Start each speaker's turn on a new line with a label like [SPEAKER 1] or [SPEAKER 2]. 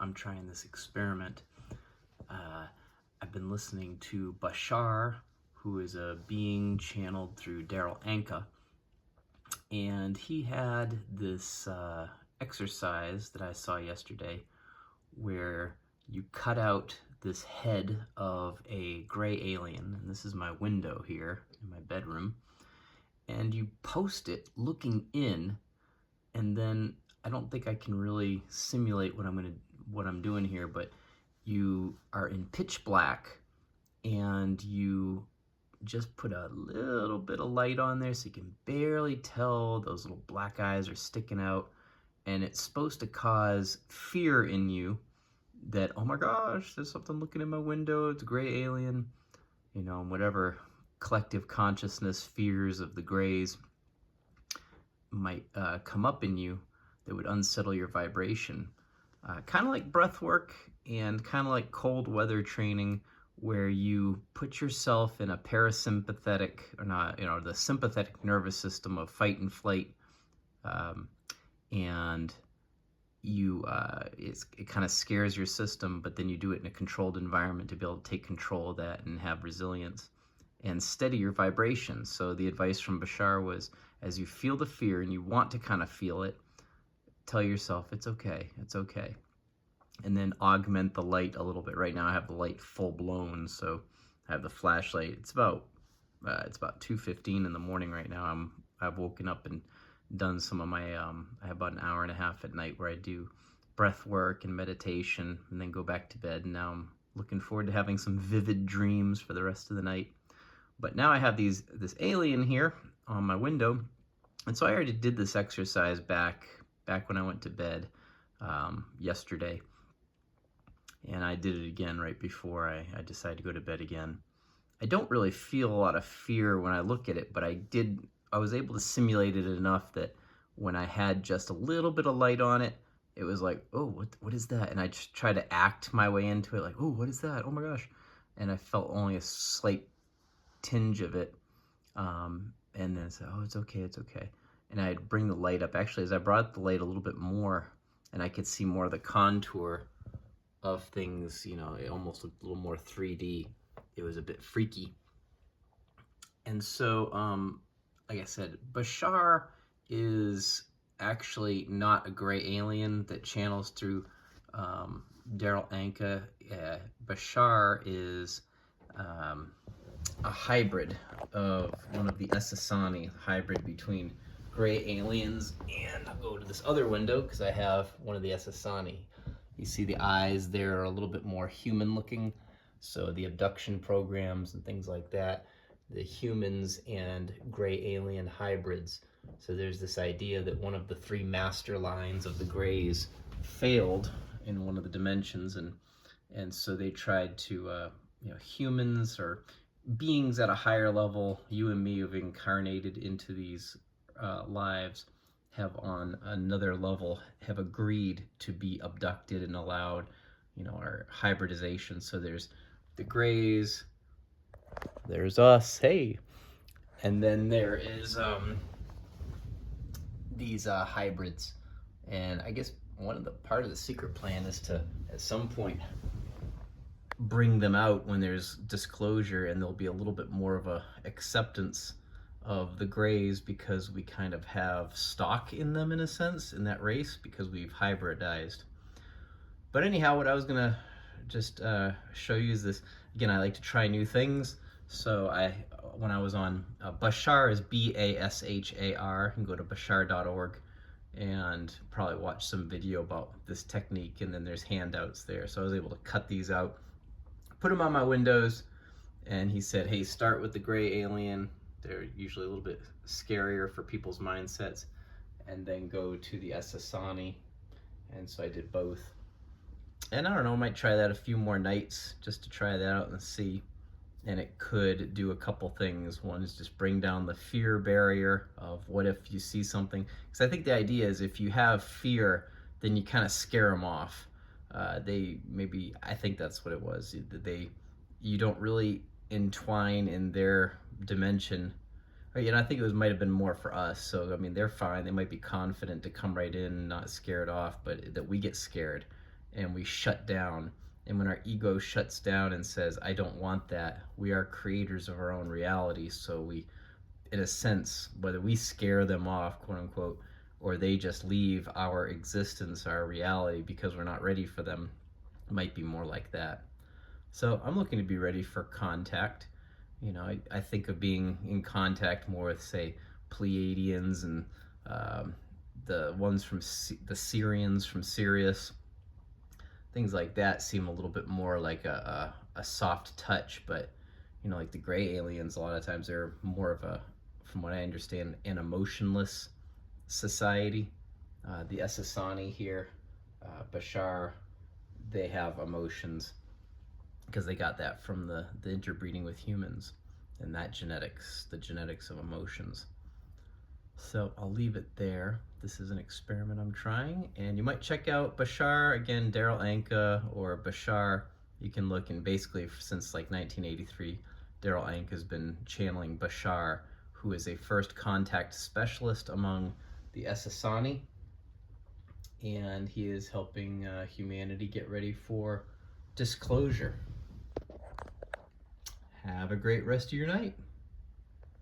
[SPEAKER 1] I'm trying this experiment. I've been listening to Bashar, who is a being channeled through Daryl Anka, and he had this exercise that I saw yesterday where you cut out this head of a gray alien, and this is my window here in my bedroom, and you post it looking in, and then I don't think I can really simulate what I'm doing here, but you are in pitch black and you just put a little bit of light on there so you can barely tell those little black eyes are sticking out, and it's supposed to cause fear in you that, oh my gosh, there's something looking in my window, it's a gray alien, whatever collective consciousness fears of the grays might come up in you that would unsettle your vibration. Kind of like breath work and kind of like cold weather training, where you put yourself in a parasympathetic, or not, the sympathetic nervous system of fight and flight, and it kind of scares your system, but then you do it in a controlled environment to be able to take control of that and have resilience and steady your vibration. So the advice from Bashar was, as you feel the fear and you want to kind of feel it, tell yourself it's okay, it's okay. And then augment the light a little bit. Right now I have the light full blown, so I have the flashlight. It's about 2:15 in the morning right now. I've woken up and done some of my I have about an hour and a half at night where I do breath work and meditation and then go back to bed. And now I'm looking forward to having some vivid dreams for the rest of the night. But now I have this alien here on my window, and so I already did this exercise back when I went to bed yesterday, and I did it again right before I decided to go to bed again. I don't really feel a lot of fear when I look at it, but I was able to simulate it enough that when I had just a little bit of light on it, it was like, oh, what is that? And I just tried to act my way into it, like, oh, what is that? Oh my gosh. And I felt only a slight tinge of it, and then I said, oh, it's okay, it's okay. And I'd bring the light up. Actually, as I brought the light a little bit more, and I could see more of the contour of things, it almost looked a little more 3D. It was a bit freaky. And so, like I said, Bashar is actually not a gray alien that channels through Daryl Anka. Bashar is a hybrid of one of the Essasani, hybrid between gray aliens, and I'll go to this other window because I have one of the Essasani. You see the eyes there are a little bit more human looking, so the abduction programs and things like that, the humans and gray alien hybrids. So there's this idea that one of the three master lines of the grays failed in one of the dimensions, and so they tried to humans or beings at a higher level, you and me, have incarnated into these lives, have on another level have agreed to be abducted and allowed our hybridization. So there's the grays, there's us, hey, and then there is these hybrids. And I guess part of the secret plan is to at some point bring them out when there's disclosure, and there'll be a little bit more of a acceptance of the grays because we kind of have stock in them in a sense in that race because we've hybridized. But anyhow, what I was gonna just show you is this. Again, I like to try new things. So when I was on Bashar, is Bashar, you can go to bashar.org and probably watch some video about this technique, and then there's handouts there. So I was able to cut these out, put them on my windows, and he said, hey, start with the gray alien. They're usually a little bit scarier for people's mindsets, and then go to the Essasani. And so I did both. And I don't know, I might try that a few more nights just to try that out and see. And it could do a couple things. One is just bring down the fear barrier of what if you see something. Because I think the idea is if you have fear, then you kind of scare them off. I think that's what it was. You don't really entwine in their dimension. I think it might have been more for us. So, I mean, they're fine. They might be confident to come right in, not scared off, but that we get scared. and we shut down. And when our ego shuts down and says, I don't want that, we are creators of our own reality. So we, in a sense, whether we scare them off, quote unquote, or they just leave our existence, our reality, because we're not ready for them, it might be more like that. So I'm looking to be ready for contact. I think of being in contact more with, say, Pleiadians and the ones from the Syrians from Sirius. Things like that seem a little bit more like a soft touch, but like the gray aliens, a lot of times they're more of a, from what I understand, an emotionless society. The Essasani here, Bashar, they have emotions because they got that from the interbreeding with humans and that genetics, the genetics of emotions. So I'll leave it there. This is an experiment I'm trying, and you might check out Bashar, again, Daryl Anka or Bashar. You can look, and basically since like 1983, Daryl Anka has been channeling Bashar, who is a first contact specialist among the Essasani, and he is helping humanity get ready for disclosure. Have a great rest of your night.